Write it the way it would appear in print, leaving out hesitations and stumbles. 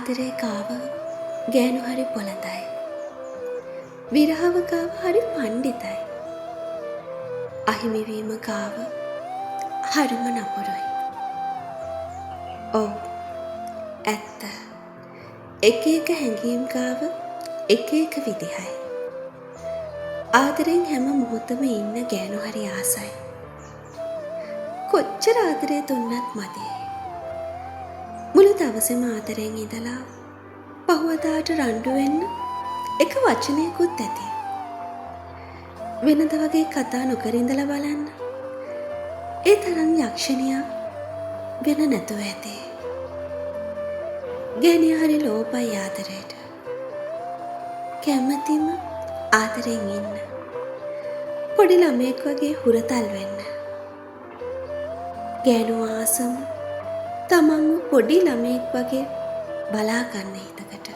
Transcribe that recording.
ආදරේ කාව ගෑනු හරි පොළඳයි. විරහව කාව හරි පණ්ඩිතයි. අහිමිවීම කාව හරිම නපුරුයි. ඔව් ඇත්ත. එක එක හැඟීම් කාව එක එක විදිහයි. ආදරෙන් හැම මොහොතම ඉන්න ගෑනු හරි ආසයි. කොච්චර ආදරේ දුන්නත් මදි. මුළු දවසේම ආදරෙන් ඉඳලා පහුවදාට රණ්ඩු වෙන්න එක වචනයකුත් ඇති. වෙනද වගේ කතා නොකර ඉඳලා බලන්න. ඒ තරම් යක්ෂණියක් වෙන නැතුව ඇති. ගෑණියා හරි ලෝභයි ආදරයට. කැමතිම ආදරෙන් ඉන්න. පොඩි ළමයෙක් වගේ හුරතල් වෙන්න. ගෑනු ආසම තමන්ව පොඩි ළමයෙක් වගේ බලා ගන්න හිතකට.